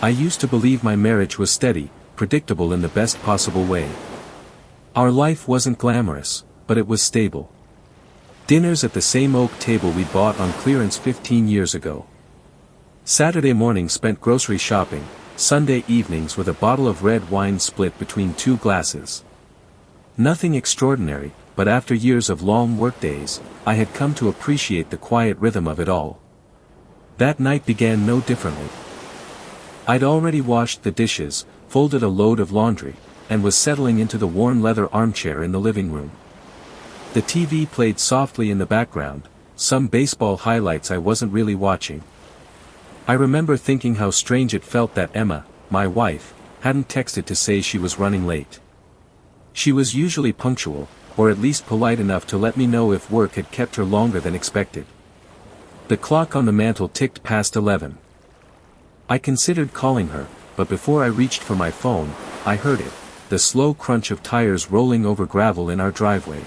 I used to believe my marriage was steady, predictable in the best possible way. Our life wasn't glamorous, but it was stable. Dinners at the same oak table we bought on clearance 15 years ago. Saturday mornings spent grocery shopping, Sunday evenings with a bottle of red wine split between 2 glasses. Nothing extraordinary, but after years of long workdays, I had come to appreciate the quiet rhythm of it all. That night began no differently. I'd already washed the dishes, folded a load of laundry, and was settling into the worn leather armchair in the living room. The TV played softly in the background, some baseball highlights I wasn't really watching. I remember thinking how strange it felt that Emma, my wife, hadn't texted to say she was running late. She was usually punctual, or at least polite enough to let me know if work had kept her longer than expected. The clock on the mantel ticked past 11. I considered calling her, but before I reached for my phone, I heard it, the slow crunch of tires rolling over gravel in our driveway.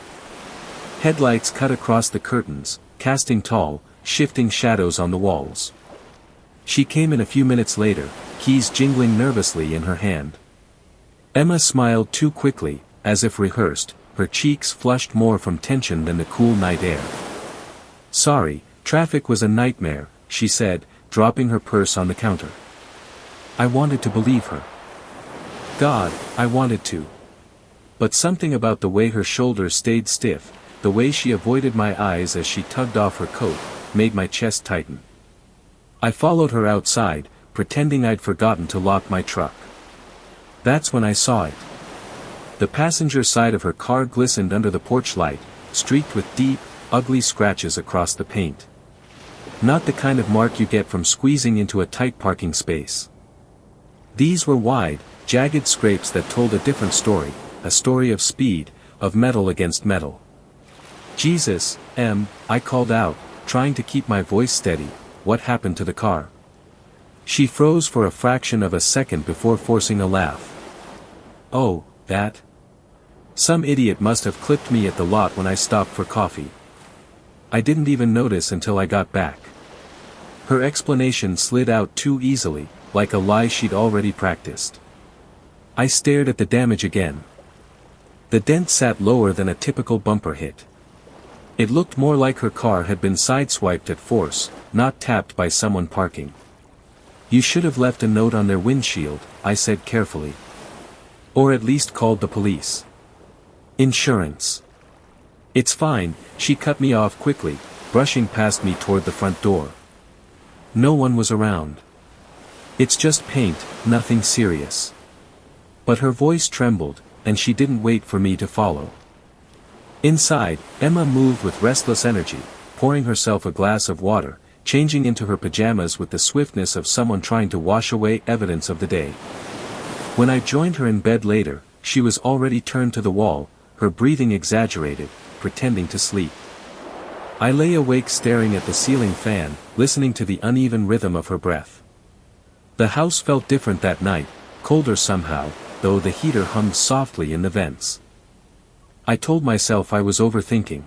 Headlights cut across the curtains, casting tall, shifting shadows on the walls. She came in a few minutes later, keys jingling nervously in her hand. Emma smiled too quickly, as if rehearsed, her cheeks flushed more from tension than the cool night air. "Sorry, traffic was a nightmare," she said, dropping her purse on the counter. I wanted to believe her. God, I wanted to. But something about the way her shoulders stayed stiff, the way she avoided my eyes as she tugged off her coat, made my chest tighten. I followed her outside, pretending I'd forgotten to lock my truck. That's when I saw it. The passenger side of her car glistened under the porch light, streaked with deep, ugly scratches across the paint. Not the kind of mark you get from squeezing into a tight parking space. These were wide, jagged scrapes that told a different story, a story of speed, of metal against metal. "Jesus, Em," I called out, trying to keep my voice steady, "what happened to the car?" She froze for a fraction of a second before forcing a laugh. "Oh, that? Some idiot must have clipped me at the lot when I stopped for coffee. I didn't even notice until I got back." Her explanation slid out too easily, like a lie she'd already practiced. I stared at the damage again. The dent sat lower than a typical bumper hit. It looked more like her car had been sideswiped at force, not tapped by someone parking. "You should have left a note on their windshield," I said carefully. "Or at least called the police." "Insurance." "It's fine," she cut me off quickly, brushing past me toward the front door. No one was around. "It's just paint, nothing serious." But her voice trembled, and she didn't wait for me to follow. Inside, Emma moved with restless energy, pouring herself a glass of water, changing into her pajamas with the swiftness of someone trying to wash away evidence of the day. When I joined her in bed later, she was already turned to the wall, her breathing exaggerated, pretending to sleep. I lay awake staring at the ceiling fan, listening to the uneven rhythm of her breath. The house felt different that night, colder somehow, though the heater hummed softly in the vents. I told myself I was overthinking.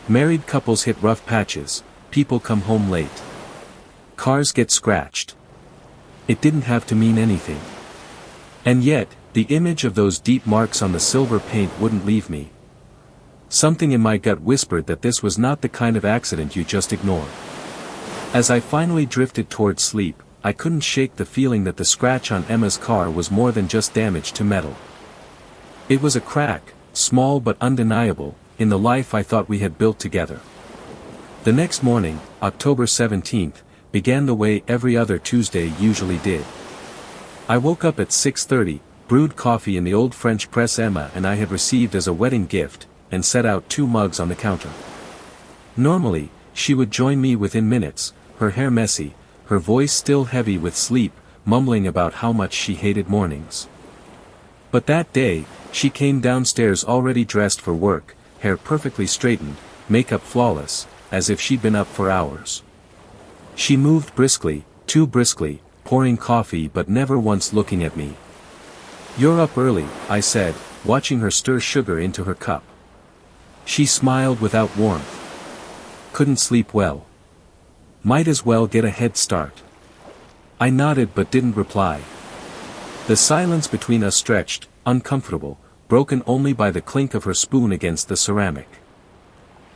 Married couples hit rough patches, people come home late. Cars get scratched. It didn't have to mean anything. And yet, the image of those deep marks on the silver paint wouldn't leave me. Something in my gut whispered that this was not the kind of accident you just ignore. As I finally drifted toward sleep, I couldn't shake the feeling that the scratch on Emma's car was more than just damage to metal. It was a crack, small but undeniable, in the life I thought we had built together. The next morning, October 17th, began the way every other Tuesday usually did. I woke up at 6:30, brewed coffee in the old French press Emma and I had received as a wedding gift, and set out 2 mugs on the counter. Normally, she would join me within minutes, her hair messy, her voice still heavy with sleep, mumbling about how much she hated mornings. But that day, she came downstairs already dressed for work, hair perfectly straightened, makeup flawless, as if she'd been up for hours. She moved briskly, too briskly, pouring coffee but never once looking at me. "You're up early," I said, watching her stir sugar into her cup. She smiled without warmth. "Couldn't sleep well. Might as well get a head start." I nodded but didn't reply. The silence between us stretched, uncomfortable, broken only by the clink of her spoon against the ceramic.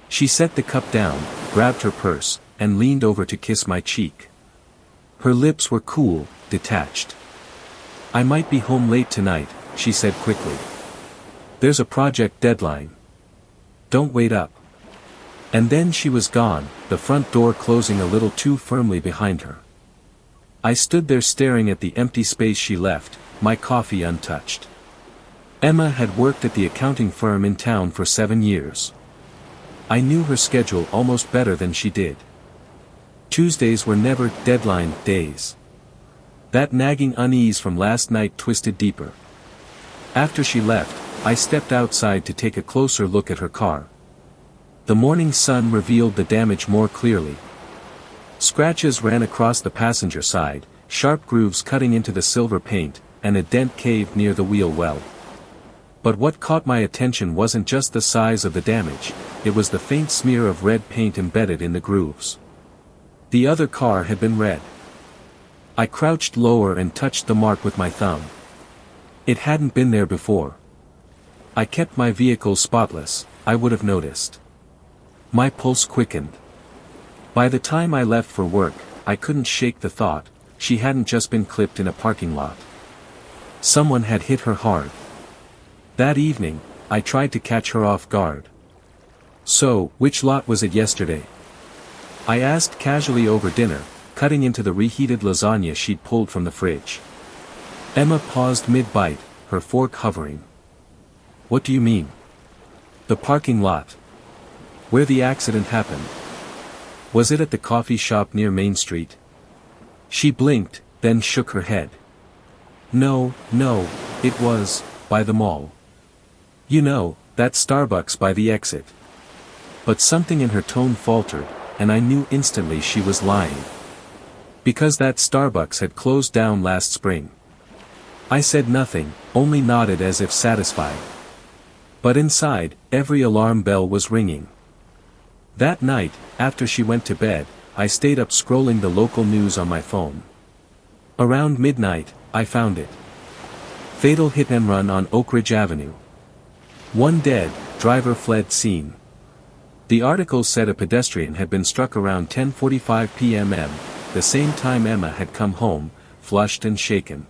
She set the cup down, grabbed her purse, and leaned over to kiss my cheek. Her lips were cool, detached. "I might be home late tonight," she said quickly. "There's a project deadline. Don't wait up." And then she was gone, the front door closing a little too firmly behind her. I stood there staring at the empty space she left, my coffee untouched. Emma had worked at the accounting firm in town for 7 years. I knew her schedule almost better than she did. Tuesdays were never deadline days. That nagging unease from last night twisted deeper. After she left, I stepped outside to take a closer look at her car. The morning sun revealed the damage more clearly. Scratches ran across the passenger side, sharp grooves cutting into the silver paint, and a dent caved near the wheel well. But what caught my attention wasn't just the size of the damage, it was the faint smear of red paint embedded in the grooves. The other car had been red. I crouched lower and touched the mark with my thumb. It hadn't been there before. I kept my vehicle spotless, I would have noticed. My pulse quickened. By the time I left for work, I couldn't shake the thought, she hadn't just been clipped in a parking lot. Someone had hit her hard. That evening, I tried to catch her off guard. "So, which lot was it yesterday?" I asked casually over dinner, cutting into the reheated lasagna she'd pulled from the fridge. Emma paused mid-bite, her fork hovering. "What do you mean?" "The parking lot. Where the accident happened." "Was it at the coffee shop near Main Street?" She blinked, then shook her head. No, it was, by the mall. You know, that Starbucks by the exit." But something in her tone faltered, and I knew instantly she was lying. Because that Starbucks had closed down last spring. I said nothing, only nodded as if satisfied. But inside, every alarm bell was ringing. That night, after she went to bed, I stayed up scrolling the local news on my phone. Around midnight, I found it. Fatal hit and run on Oak Ridge Avenue. 1 dead, driver fled scene. The article said a pedestrian had been struck around 10:45 p.m. The same time Emma had come home, flushed and shaken.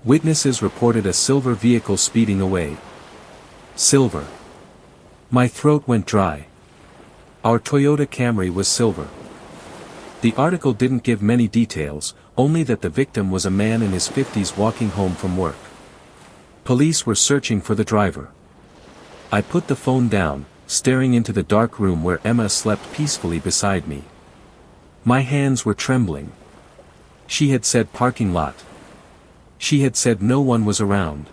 Witnesses reported a silver vehicle speeding away. Silver. My throat went dry. Our Toyota Camry was silver. The article didn't give many details, only that the victim was a man in his 50s walking home from work. Police were searching for the driver. I put the phone down, staring into the dark room where Emma slept peacefully beside me. My hands were trembling. She had said parking lot. She had said no one was around.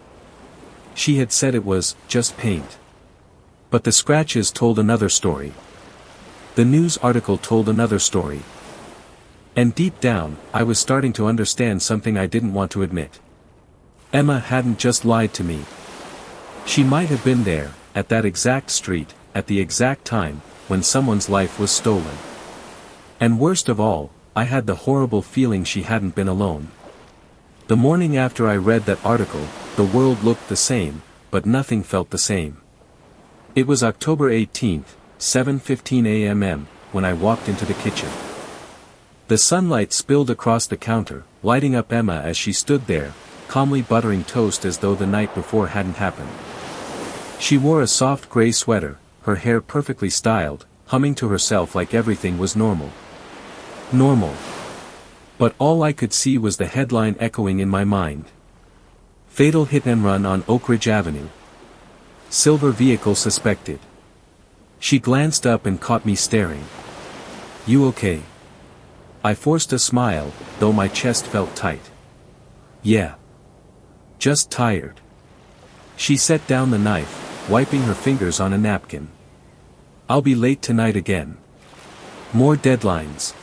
She had said it was just paint. But the scratches told another story. The news article told another story. And deep down, I was starting to understand something I didn't want to admit. Emma hadn't just lied to me. She might have been there, at that exact street, at the exact time, when someone's life was stolen. And worst of all, I had the horrible feeling she hadn't been alone. The morning after I read that article, the world looked the same, but nothing felt the same. It was October 18th, 7:15 a.m. when I walked into the kitchen. The sunlight spilled across the counter, lighting up Emma as she stood there, calmly buttering toast as though the night before hadn't happened. She wore a soft gray sweater, her hair perfectly styled, humming to herself like everything was normal. Normal. But all I could see was the headline echoing in my mind. Fatal hit and run on Oak Ridge Avenue. Silver vehicle suspected. She glanced up and caught me staring. "You okay?" I forced a smile, though my chest felt tight. "Yeah. Just tired." She set down the knife, wiping her fingers on a napkin. "I'll be late tonight again. More deadlines.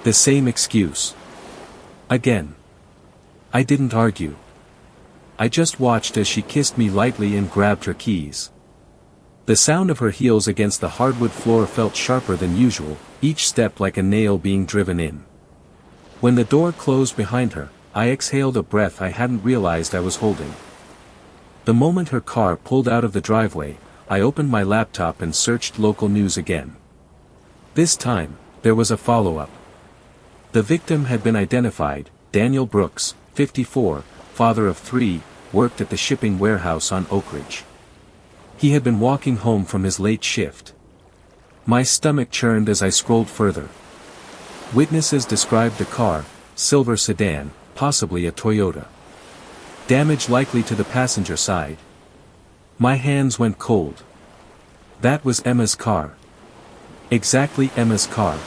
The same excuse. Again." I didn't argue. I just watched as she kissed me lightly and grabbed her keys. The sound of her heels against the hardwood floor felt sharper than usual, each step like a nail being driven in. When the door closed behind her, I exhaled a breath I hadn't realized I was holding. The moment her car pulled out of the driveway, I opened my laptop and searched local news again. This time, there was a follow-up. The victim had been identified. Daniel Brooks, 54, father of 3, worked at the shipping warehouse on Oak Ridge. He had been walking home from his late shift. My stomach churned as I scrolled further. Witnesses described the car, silver sedan, possibly a Toyota. Damage likely to the passenger side. My hands went cold. That was Emma's car. Exactly Emma's car.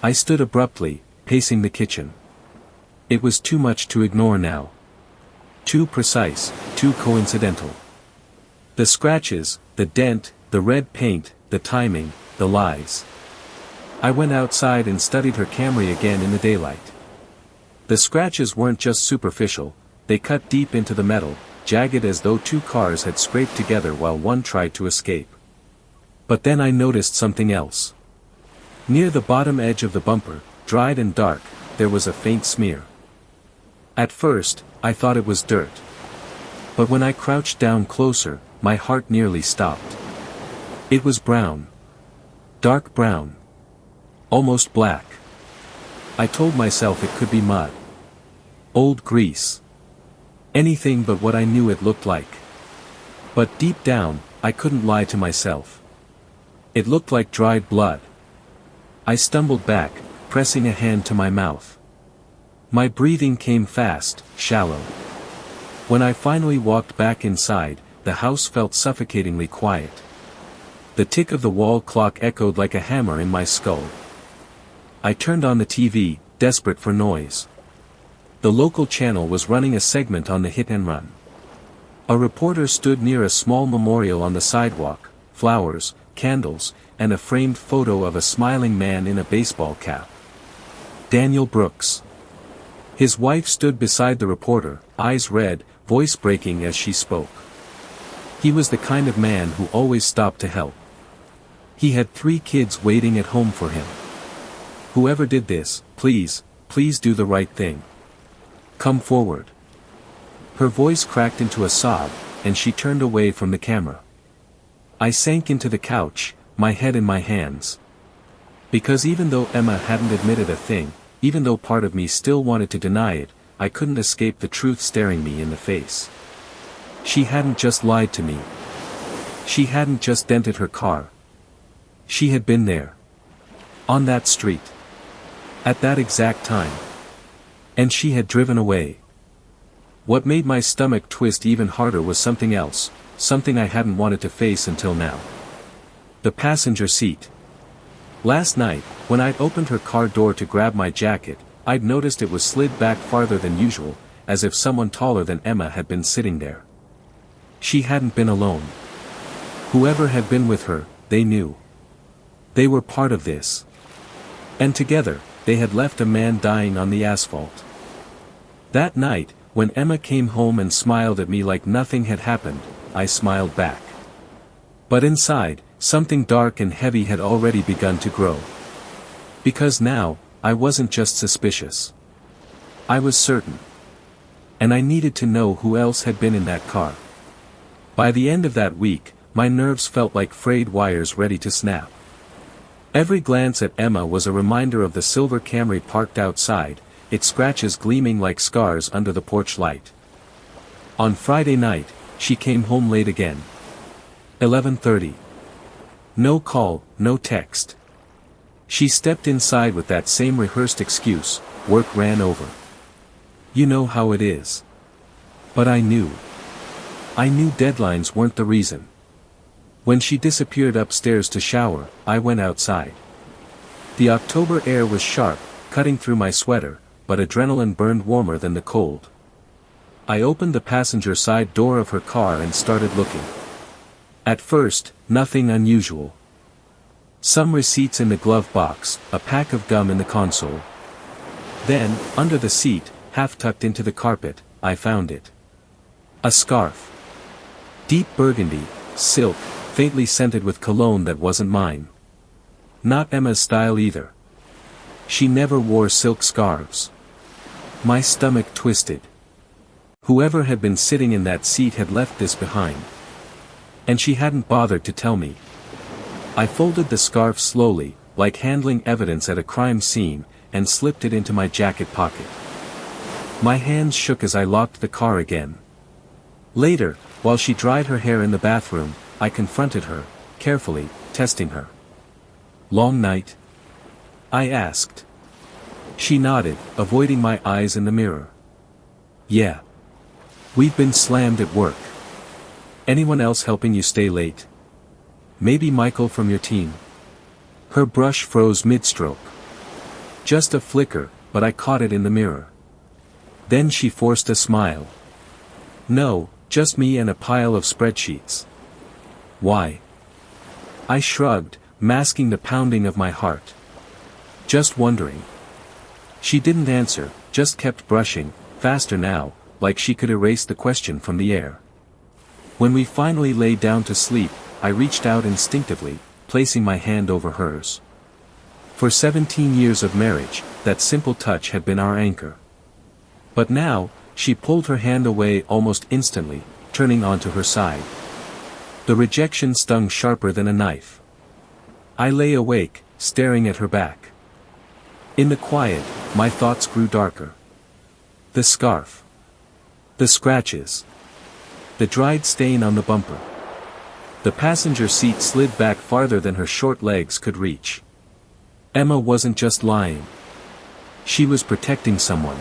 I stood abruptly, pacing the kitchen. It was too much to ignore now. Too precise, too coincidental. The scratches, the dent, the red paint, the timing, the lies. I went outside and studied her Camry again in the daylight. The scratches weren't just superficial, they cut deep into the metal, jagged as though 2 cars had scraped together while one tried to escape. But then I noticed something else. Near the bottom edge of the bumper, dried and dark, there was a faint smear. At first, I thought it was dirt. But when I crouched down closer, my heart nearly stopped. It was brown. Dark brown. Almost black. I told myself it could be mud. Old grease. Anything but what I knew it looked like. But deep down, I couldn't lie to myself. It looked like dried blood. I stumbled back, pressing a hand to my mouth. My breathing came fast, shallow. When I finally walked back inside, the house felt suffocatingly quiet. The tick of the wall clock echoed like a hammer in my skull. I turned on the TV, desperate for noise. The local channel was running a segment on the hit and run. A reporter stood near a small memorial on the sidewalk, flowers, candles, and a framed photo of a smiling man in a baseball cap. Daniel Brooks. His wife stood beside the reporter, eyes red, voice breaking as she spoke. He was the kind of man who always stopped to help. He had 3 kids waiting at home for him. Whoever did this, please do the right thing. Come forward. Her voice cracked into a sob, and she turned away from the camera. I sank into the couch, my head in my hands. Because even though Emma hadn't admitted a thing, even though part of me still wanted to deny it, I couldn't escape the truth staring me in the face. She hadn't just lied to me. She hadn't just dented her car. She had been there. On that street. At that exact time. And she had driven away. What made my stomach twist even harder was something else, something I hadn't wanted to face until now. The passenger seat. Last night, when I'd opened her car door to grab my jacket, I'd noticed it was slid back farther than usual, as if someone taller than Emma had been sitting there. She hadn't been alone. Whoever had been with her, they knew. They were part of this. And together, they had left a man dying on the asphalt. That night, when Emma came home and smiled at me like nothing had happened, I smiled back. But inside, something dark and heavy had already begun to grow. Because now, I wasn't just suspicious. I was certain. And I needed to know who else had been in that car. By the end of that week, my nerves felt like frayed wires ready to snap. Every glance at Emma was a reminder of the silver Camry parked outside, its scratches gleaming like scars under the porch light. On Friday night, she came home late again. 11:30. No call, no text. She stepped inside with that same rehearsed excuse, work ran over. You know how it is. But I knew. I knew deadlines weren't the reason. When she disappeared upstairs to shower, I went outside. The October air was sharp, cutting through my sweater, but adrenaline burned warmer than the cold. I opened the passenger side door of her car and started looking. At first, nothing unusual. Some receipts in the glove box, a pack of gum in the console. Then, under the seat, half tucked into the carpet, I found it. A scarf. Deep burgundy, silk, faintly scented with cologne that wasn't mine. Not Emma's style either. She never wore silk scarves. My stomach twisted. Whoever had been sitting in that seat had left this behind. And she hadn't bothered to tell me. I folded the scarf slowly, like handling evidence at a crime scene, and slipped it into my jacket pocket. My hands shook as I locked the car again. Later, while she dried her hair in the bathroom, I confronted her, carefully, testing her. "Long night?" I asked. She nodded, avoiding my eyes in the mirror. "Yeah. We've been slammed at work. Anyone else helping you stay late? Maybe Michael from your team?" Her brush froze mid-stroke. Just a flicker, but I caught it in the mirror. Then she forced a smile. "No, just me and a pile of spreadsheets." "Why?" I shrugged, masking the pounding of my heart. "Just wondering." She didn't answer, just kept brushing, faster now, like she could erase the question from the air. When we finally lay down to sleep, I reached out instinctively, placing my hand over hers. For 17 years of marriage, that simple touch had been our anchor. But now, she pulled her hand away almost instantly, turning onto her side. The rejection stung sharper than a knife. I lay awake, staring at her back. In the quiet, my thoughts grew darker. The scarf. The scratches. The dried stain on the bumper. The passenger seat slid back farther than her short legs could reach. Emma wasn't just lying. She was protecting someone.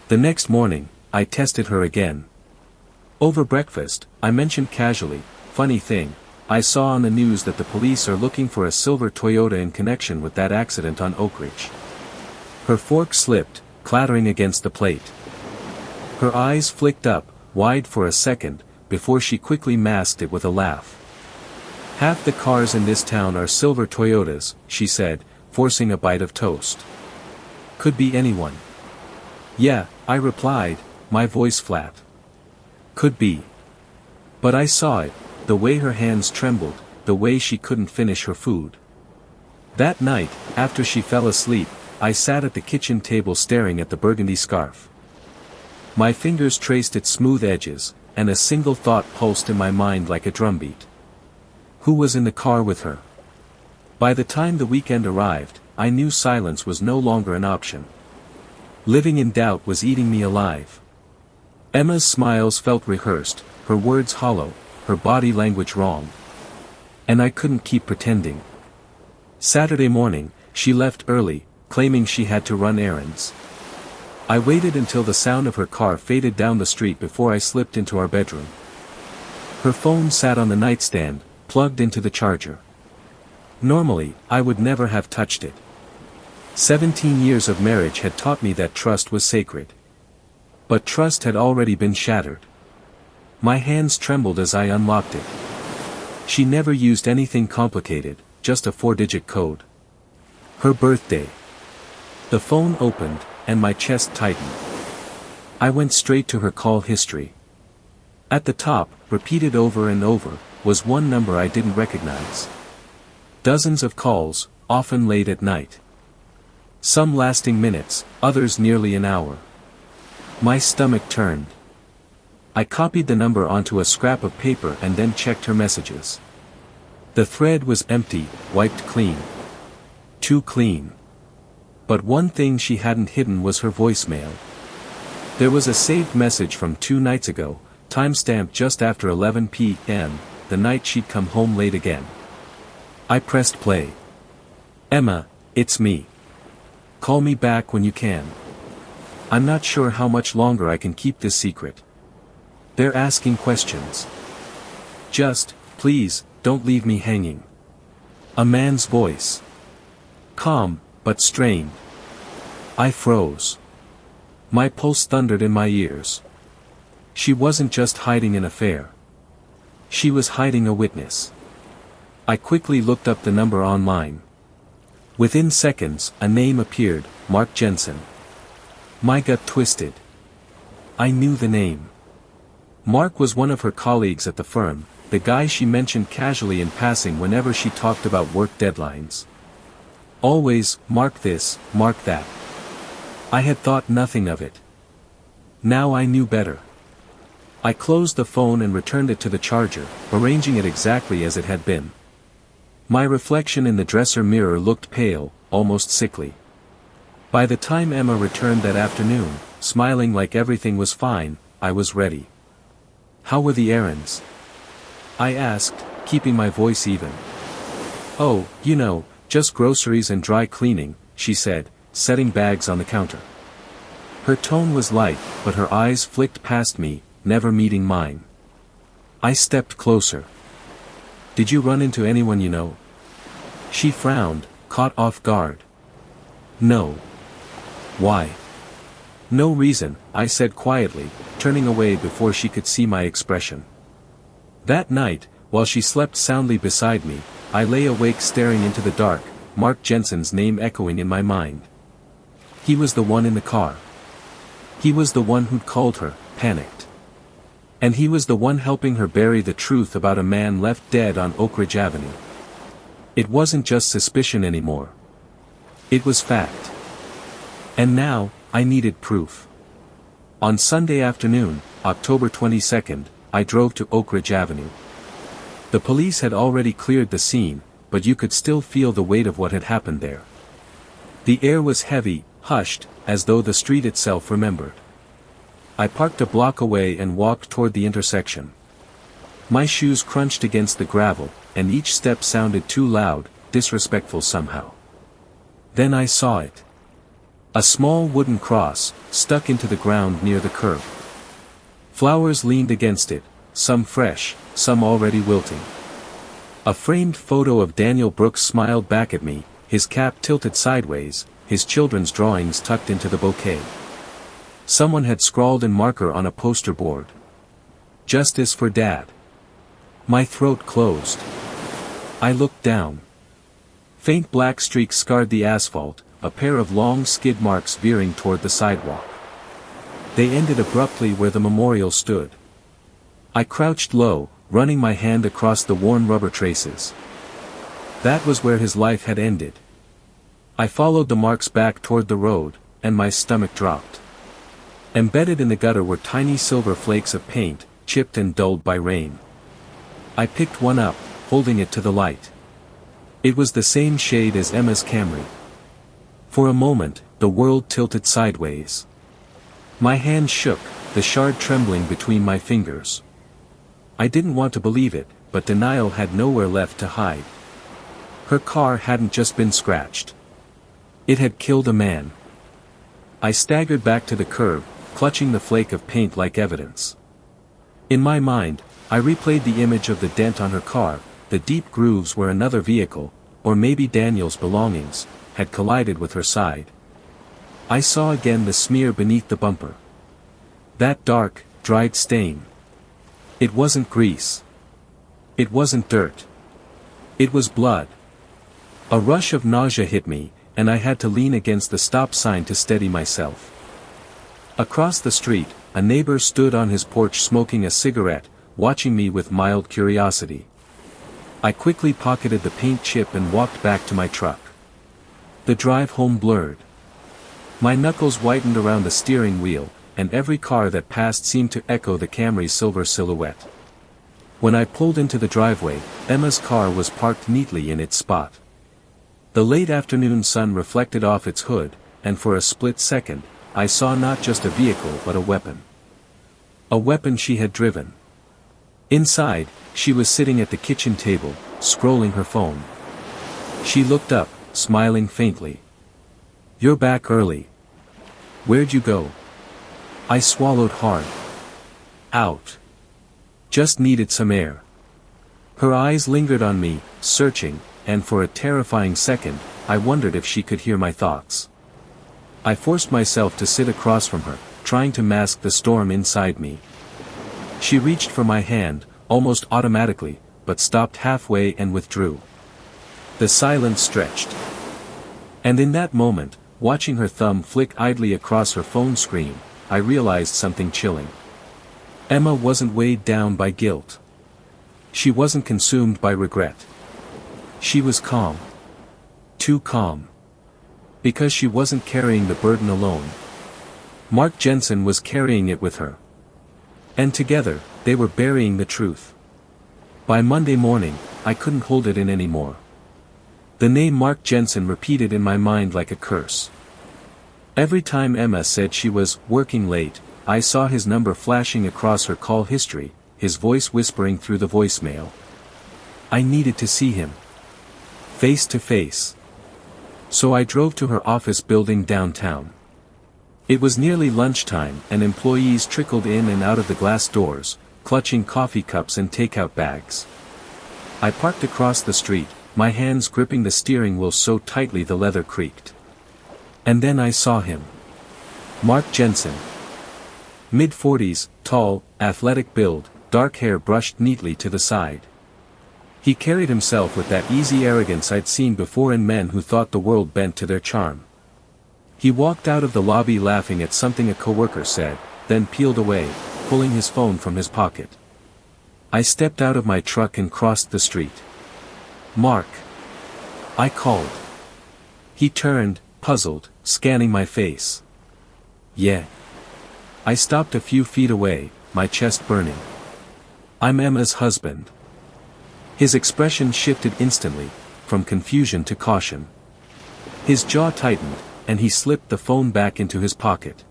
The next morning, I tested her again. Over breakfast, I mentioned casually, "Funny thing, I saw on the news that the police are looking for a silver Toyota in connection with that accident on Oak Ridge." Her fork slipped, clattering against the plate. Her eyes flicked up, wide for a second, before she quickly masked it with a laugh. "Half the cars in this town are silver Toyotas," she said, forcing a bite of toast. "Could be anyone." "Yeah," I replied, my voice flat. "Could be." But I saw it, the way her hands trembled, the way she couldn't finish her food. That night, after she fell asleep, I sat at the kitchen table staring at the burgundy scarf. My fingers traced its smooth edges, and a single thought pulsed in my mind like a drumbeat. Who was in the car with her? By the time the weekend arrived, I knew silence was no longer an option. Living in doubt was eating me alive. Emma's smiles felt rehearsed, her words hollow, her body language wrong. And I couldn't keep pretending. Saturday morning, she left early, claiming she had to run errands. I waited until the sound of her car faded down the street before I slipped into our bedroom. Her phone sat on the nightstand, plugged into the charger. Normally, I would never have touched it. 17 years of marriage had taught me that trust was sacred. But trust had already been shattered. My hands trembled as I unlocked it. She never used anything complicated, just a 4-digit code. Her birthday. The phone opened, and my chest tightened. I went straight to her call history. At the top, repeated over and over, was one number I didn't recognize. Dozens of calls, often late at night. Some lasting minutes, others nearly an hour. My stomach turned. I copied the number onto a scrap of paper and then checked her messages. The thread was empty, wiped clean. Too clean. But one thing she hadn't hidden was her voicemail. There was a saved message from 2 nights ago, timestamped just after 11 p.m., the night she'd come home late again. I pressed play. "Emma, it's me. Call me back when you can. I'm not sure how much longer I can keep this secret. They're asking questions. Just, please, don't leave me hanging." A man's voice. Calm, but strained. I froze. My pulse thundered in my ears. She wasn't just hiding an affair. She was hiding a witness. I quickly looked up the number online. Within seconds, a name appeared, Mark Jensen. My gut twisted. I knew the name. Mark was one of her colleagues at the firm, the guy she mentioned casually in passing whenever she talked about work deadlines. Always, mark this, mark that. I had thought nothing of it. Now I knew better. I closed the phone and returned it to the charger, arranging it exactly as it had been. My reflection in the dresser mirror looked pale, almost sickly. By the time Emma returned that afternoon, smiling like everything was fine, I was ready. "How were the errands?" I asked, keeping my voice even. "Oh, just groceries and dry cleaning," she said, setting bags on the counter. Her tone was light, but her eyes flicked past me, never meeting mine. I stepped closer. "Did you run into anyone you know?" She frowned, caught off guard. "No." "Why?" "No reason," I said quietly, turning away before she could see my expression. That night, while she slept soundly beside me, I lay awake staring into the dark, Mark Jensen's name echoing in my mind. He was the one in the car. He was the one who'd called her, panicked. And he was the one helping her bury the truth about a man left dead on Oak Ridge Avenue. It wasn't just suspicion anymore. It was fact. And now, I needed proof. On Sunday afternoon, October 22nd, I drove to Oak Ridge Avenue. The police had already cleared the scene, but you could still feel the weight of what had happened there. The air was heavy, hushed, as though the street itself remembered. I parked a block away and walked toward the intersection. My shoes crunched against the gravel, and each step sounded too loud, disrespectful somehow. Then I saw it. A small wooden cross, stuck into the ground near the curb. Flowers leaned against it, some fresh, some already wilting. A framed photo of Daniel Brooks smiled back at me, his cap tilted sideways, his children's drawings tucked into the bouquet. Someone had scrawled in marker on a poster board. "Justice for Dad." My throat closed. I looked down. Faint black streaks scarred the asphalt, a pair of long skid marks veering toward the sidewalk. They ended abruptly where the memorial stood. I crouched low, running my hand across the worn rubber traces. That was where his life had ended. I followed the marks back toward the road, and my stomach dropped. Embedded in the gutter were tiny silver flakes of paint, chipped and dulled by rain. I picked one up, holding it to the light. It was the same shade as Emma's Camry. For a moment, the world tilted sideways. My hand shook, the shard trembling between my fingers. I didn't want to believe it, but denial had nowhere left to hide. Her car hadn't just been scratched. It had killed a man. I staggered back to the curb, clutching the flake of paint like evidence. In my mind, I replayed the image of the dent on her car, the deep grooves where another vehicle, or maybe Daniel's belongings, had collided with her side. I saw again the smear beneath the bumper. That dark, dried stain. It wasn't grease. It wasn't dirt. It was blood. A rush of nausea hit me, and I had to lean against the stop sign to steady myself. Across the street, a neighbor stood on his porch smoking a cigarette, watching me with mild curiosity. I quickly pocketed the paint chip and walked back to my truck. The drive home blurred. My knuckles whitened around the steering wheel, and every car that passed seemed to echo the Camry's silver silhouette. When I pulled into the driveway, Emma's car was parked neatly in its spot. The late afternoon sun reflected off its hood, and for a split second, I saw not just a vehicle but a weapon. A weapon she had driven. Inside, she was sitting at the kitchen table, scrolling her phone. She looked up, smiling faintly. "You're back early. Where'd you go?" I swallowed hard. "Out. Just needed some air." Her eyes lingered on me, searching, and for a terrifying second, I wondered if she could hear my thoughts. I forced myself to sit across from her, trying to mask the storm inside me. She reached for my hand, almost automatically, but stopped halfway and withdrew. The silence stretched. And in that moment, watching her thumb flick idly across her phone screen, I realized something chilling. Emma wasn't weighed down by guilt. She wasn't consumed by regret. She was calm. Too calm. Because she wasn't carrying the burden alone. Mark Jensen was carrying it with her. And together, they were burying the truth. By Monday morning, I couldn't hold it in anymore. The name Mark Jensen repeated in my mind like a curse. Every time Emma said she was working late, I saw his number flashing across her call history, his voice whispering through the voicemail. I needed to see him. Face to face. So I drove to her office building downtown. It was nearly lunchtime and employees trickled in and out of the glass doors, clutching coffee cups and takeout bags. I parked across the street, my hands gripping the steering wheel so tightly the leather creaked. And then I saw him. Mark Jensen. Mid-40s, tall, athletic build, dark hair brushed neatly to the side. He carried himself with that easy arrogance I'd seen before in men who thought the world bent to their charm. He walked out of the lobby laughing at something a coworker said, then peeled away, pulling his phone from his pocket. I stepped out of my truck and crossed the street. Mark. I called. He turned, puzzled, scanning my face. Yeah. I stopped a few feet away, my chest burning. I'm Emma's husband. His expression shifted instantly, from confusion to caution. His jaw tightened, and he slipped the phone back into his pocket.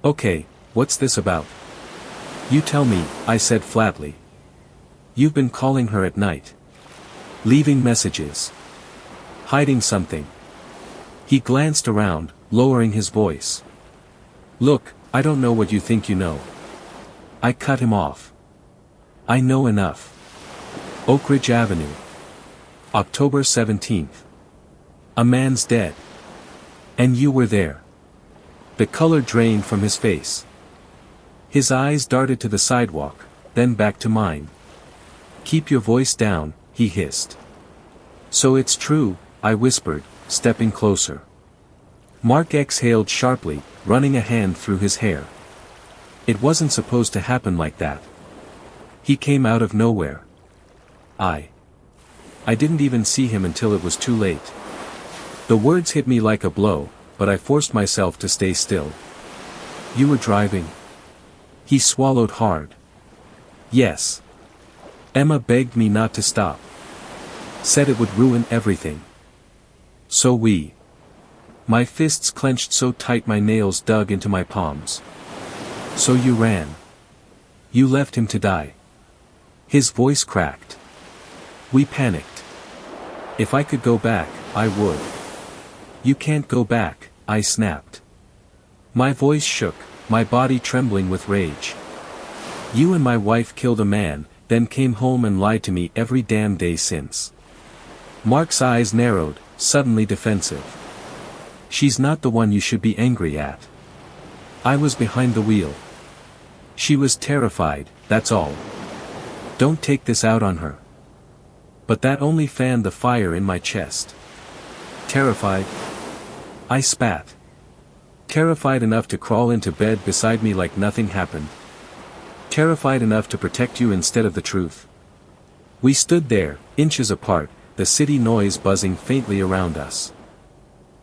Okay, what's this about? You tell me, I said flatly. You've been calling her at night. Leaving messages. Hiding something. He glanced around, lowering his voice. Look, I don't know what you think you know. I cut him off. I know enough. Oak Ridge Avenue. October 17th. A man's dead. And you were there. The color drained from his face. His eyes darted to the sidewalk, then back to mine. Keep your voice down, he hissed. So it's true, I whispered, stepping closer. Mark exhaled sharply, running a hand through his hair. It wasn't supposed to happen like that. He came out of nowhere. I didn't even see him until it was too late. The words hit me like a blow, but I forced myself to stay still. You were driving? He swallowed hard. Yes. Emma begged me not to stop. Said it would ruin everything. So we. My fists clenched so tight my nails dug into my palms. So you ran. You left him to die. His voice cracked. We panicked. If I could go back, I would. You can't go back, I snapped. My voice shook, my body trembling with rage. You and my wife killed a man, then came home and lied to me every damn day since. Mark's eyes narrowed, suddenly defensive. She's not the one you should be angry at. I was behind the wheel. She was terrified, that's all. Don't take this out on her. But that only fanned the fire in my chest. Terrified? I spat. Terrified enough to crawl into bed beside me like nothing happened. Terrified enough to protect you instead of the truth. We stood there, inches apart, the city noise buzzing faintly around us.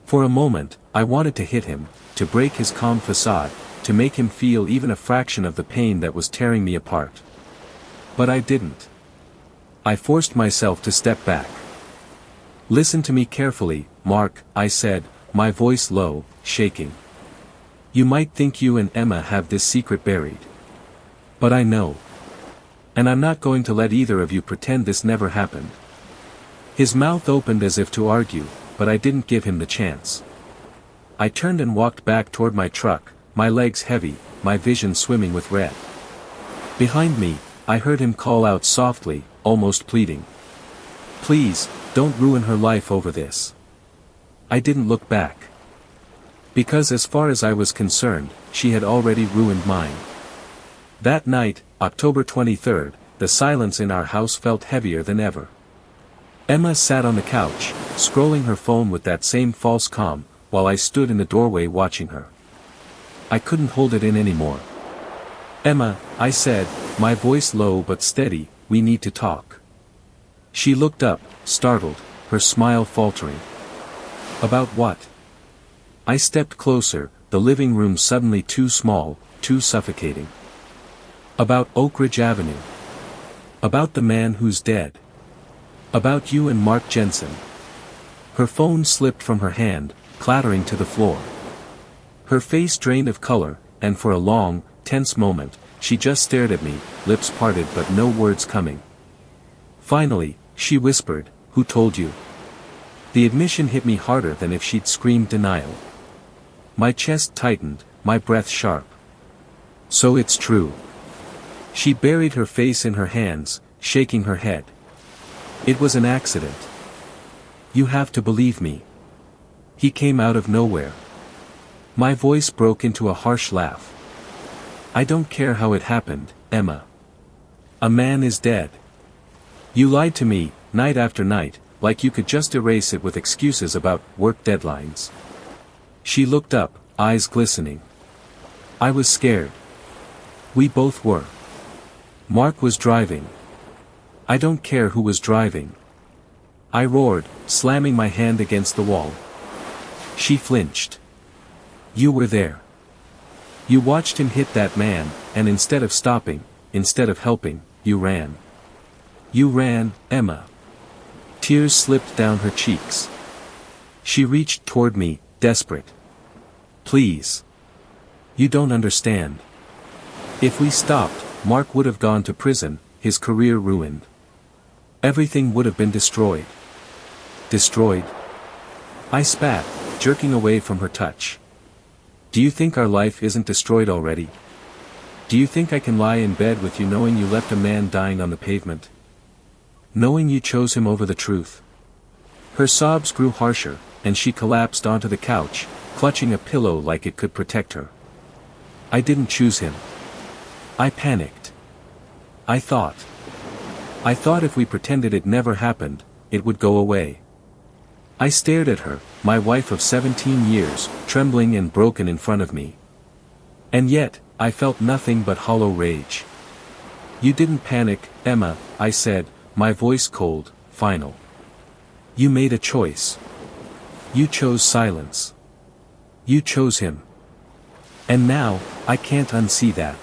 For a moment, I wanted to hit him, to break his calm facade, to make him feel even a fraction of the pain that was tearing me apart. But I didn't. I forced myself to step back. Listen to me carefully, Mark, I said, my voice low, shaking. You might think you and Emma have this secret buried. But I know. And I'm not going to let either of you pretend this never happened. His mouth opened as if to argue, but I didn't give him the chance. I turned and walked back toward my truck, my legs heavy, my vision swimming with red. Behind me, I heard him call out softly, almost pleading. Please, don't ruin her life over this. I didn't look back. Because as far as I was concerned, she had already ruined mine. That night, October 23rd, the silence in our house felt heavier than ever. Emma sat on the couch, scrolling her phone with that same false calm, while I stood in the doorway watching her. I couldn't hold it in anymore. Emma, I said, my voice low but steady, we need to talk. She looked up, startled, her smile faltering. About what? I stepped closer, the living room suddenly too small, too suffocating. About Oak Ridge Avenue. About the man who's dead. About you and Mark Jensen. Her phone slipped from her hand, clattering to the floor. Her face drained of color, and for a long, tense moment, she just stared at me, lips parted but no words coming. Finally, she whispered, "Who told you?" The admission hit me harder than if she'd screamed denial. My chest tightened, my breath sharp. So it's true. She buried her face in her hands, shaking her head. It was an accident. You have to believe me. He came out of nowhere. My voice broke into a harsh laugh. I don't care how it happened, Emma. A man is dead. You lied to me, night after night, like you could just erase it with excuses about work deadlines. She looked up, eyes glistening. I was scared. We both were. Mark was driving. I don't care who was driving. I roared, slamming my hand against the wall. She flinched. You were there. You watched him hit that man, and instead of stopping, instead of helping, you ran. You ran, Emma. Tears slipped down her cheeks. She reached toward me, desperate. Please. You don't understand. If we stopped, Mark would have gone to prison, his career ruined. Everything would have been destroyed. Destroyed? I spat, jerking away from her touch. Do you think our life isn't destroyed already? Do you think I can lie in bed with you knowing you left a man dying on the pavement? Knowing you chose him over the truth? Her sobs grew harsher, and she collapsed onto the couch, clutching a pillow like it could protect her. I didn't choose him. I panicked. I thought if we pretended it never happened, it would go away. I stared at her, my wife of 17 years, trembling and broken in front of me. And yet, I felt nothing but hollow rage. You didn't panic, Emma, I said, my voice cold, final. You made a choice. You chose silence. You chose him. And now, I can't unsee that.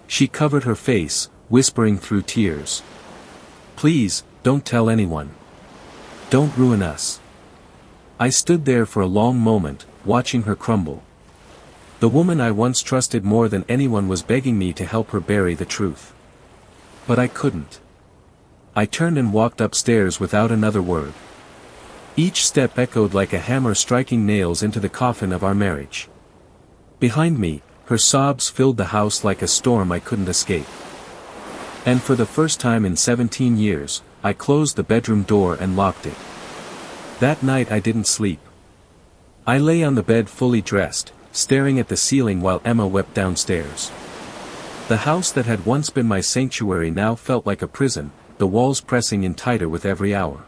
She covered her face, whispering through tears. Please, don't tell anyone. Don't ruin us. I stood there for a long moment, watching her crumble. The woman I once trusted more than anyone was begging me to help her bury the truth. But I couldn't. I turned and walked upstairs without another word. Each step echoed like a hammer striking nails into the coffin of our marriage. Behind me, her sobs filled the house like a storm I couldn't escape. And for the first time in 17 years, I closed the bedroom door and locked it. That night I didn't sleep. I lay on the bed fully dressed, staring at the ceiling while Emma wept downstairs. The house that had once been my sanctuary now felt like a prison, the walls pressing in tighter with every hour.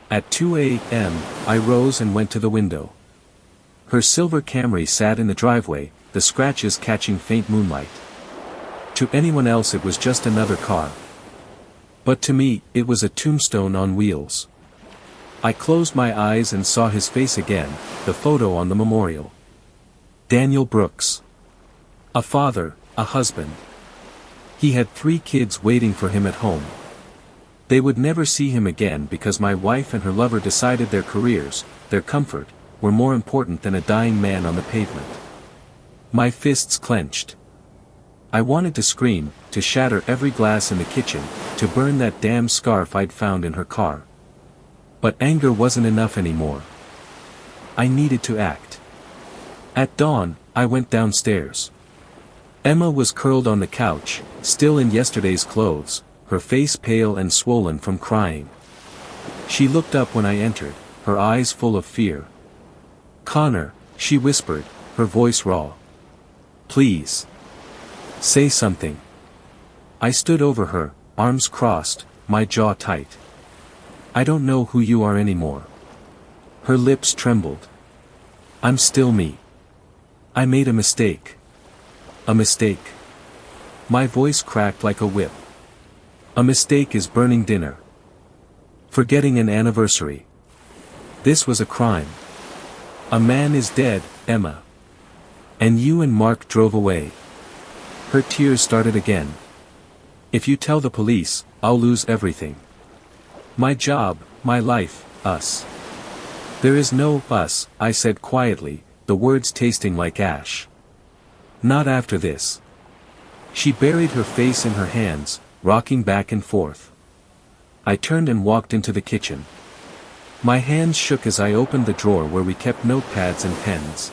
At 2 a.m., I rose and went to the window. Her silver Camry sat in the driveway, the scratches catching faint moonlight. To anyone else it was just another car. But to me, it was a tombstone on wheels. I closed my eyes and saw his face again, the photo on the memorial. Daniel Brooks. A father, a husband. He had 3 kids waiting for him at home. They would never see him again because my wife and her lover decided their careers, their comfort, were more important than a dying man on the pavement. My fists clenched. I wanted to scream, to shatter every glass in the kitchen, to burn that damn scarf I'd found in her car. But anger wasn't enough anymore. I needed to act. At dawn, I went downstairs. Emma was curled on the couch, still in yesterday's clothes, her face pale and swollen from crying. She looked up when I entered, her eyes full of fear. Connor, she whispered, her voice raw. Please. Say something. I stood over her, arms crossed, my jaw tight. I don't know who you are anymore. Her lips trembled. I'm still me. I made a mistake. A mistake. My voice cracked like a whip. A mistake is burning dinner. Forgetting an anniversary. This was a crime. A man is dead, Emma. And you and Mark drove away. Her tears started again. If you tell the police, I'll lose everything. My job, my life, us. There is no us, I said quietly, the words tasting like ash. Not after this. She buried her face in her hands, rocking back and forth. I turned and walked into the kitchen. My hands shook as I opened the drawer where we kept notepads and pens.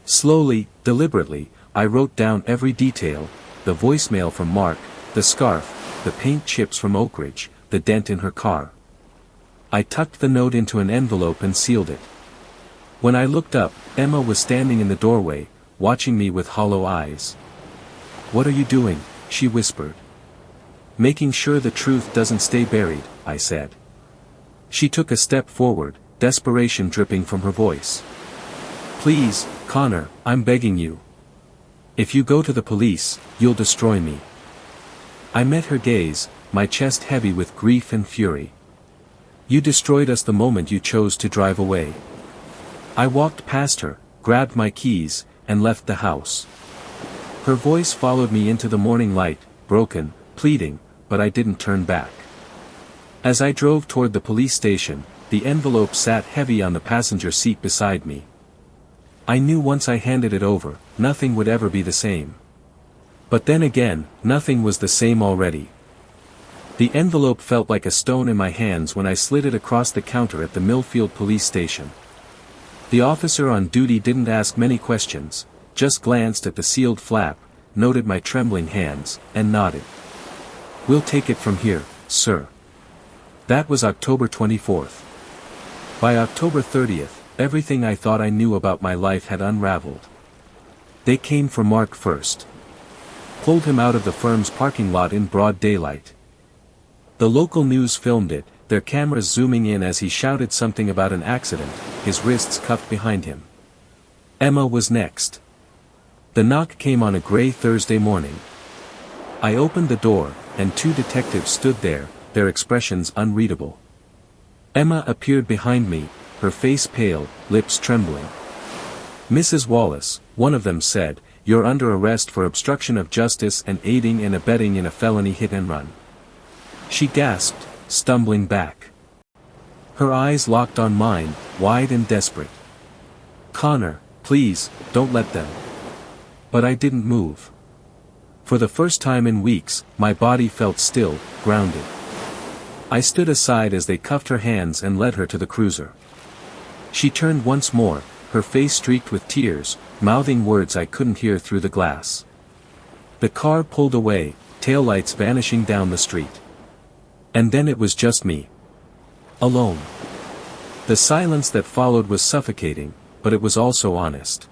Slowly, deliberately, I wrote down every detail, the voicemail from Mark, the scarf, the paint chips from Oak Ridge, the dent in her car. I tucked the note into an envelope and sealed it. When I looked up, Emma was standing in the doorway, watching me with hollow eyes. "What are you doing?" she whispered. "Making sure the truth doesn't stay buried," I said. She took a step forward, desperation dripping from her voice. "Please, Connor, I'm begging you. If you go to the police, you'll destroy me." I met her gaze, my chest heavy with grief and fury. "You destroyed us the moment you chose to drive away." I walked past her, grabbed my keys, and left the house. Her voice followed me into the morning light, broken, pleading, but I didn't turn back. As I drove toward the police station, the envelope sat heavy on the passenger seat beside me. I knew once I handed it over, nothing would ever be the same. But then again, nothing was the same already. The envelope felt like a stone in my hands when I slid it across the counter at the Millfield police station. The officer on duty didn't ask many questions, just glanced at the sealed flap, noted my trembling hands, and nodded. "We'll take it from here, sir." That was October 24th. By October 30th, everything I thought I knew about my life had unraveled. They came for Mark first. Pulled him out of the firm's parking lot in broad daylight. The local news filmed it, their cameras zooming in as he shouted something about an accident, his wrists cuffed behind him. Emma was next. The knock came on a gray Thursday morning. I opened the door, and two detectives stood there, their expressions unreadable. Emma appeared behind me, her face pale, lips trembling. "Mrs. Wallace," one of them said, "you're under arrest for obstruction of justice and aiding and abetting in a felony hit-and-run." She gasped, stumbling back. Her eyes locked on mine, wide and desperate. "Connor, please, don't let them." But I didn't move. For the first time in weeks, my body felt still, grounded. I stood aside as they cuffed her hands and led her to the cruiser. She turned once more, her face streaked with tears, mouthing words I couldn't hear through the glass. The car pulled away, taillights vanishing down the street. And then it was just me. Alone. The silence that followed was suffocating, but it was also honest.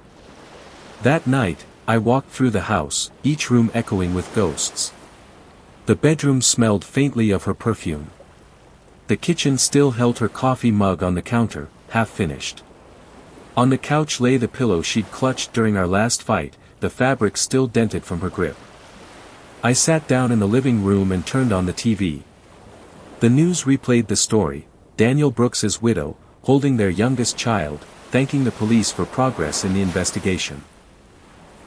That night, I walked through the house, each room echoing with ghosts. The bedroom smelled faintly of her perfume. The kitchen still held her coffee mug on the counter, half finished. On the couch lay the pillow she'd clutched during our last fight, the fabric still dented from her grip. I sat down in the living room and turned on the TV. The news replayed the story, Daniel Brooks's widow, holding their youngest child, thanking the police for progress in the investigation.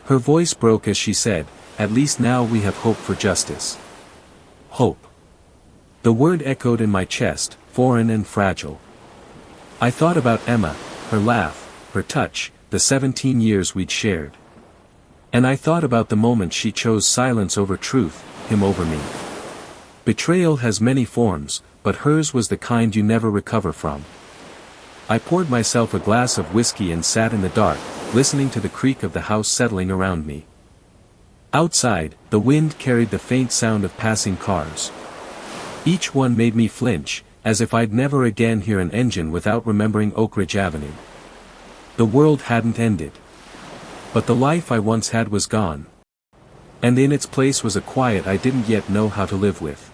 Her voice broke as she said, "At least now we have hope for justice." Hope. The word echoed in my chest, foreign and fragile. I thought about Emma, her laugh, her touch, the 17 years we'd shared. And I thought about the moment she chose silence over truth, him over me. Betrayal has many forms, but hers was the kind you never recover from. I poured myself a glass of whiskey and sat in the dark, listening to the creak of the house settling around me. Outside, the wind carried the faint sound of passing cars. Each one made me flinch, as if I'd never again hear an engine without remembering Oak Ridge Avenue. The world hadn't ended. But the life I once had was gone. And in its place was a quiet I didn't yet know how to live with.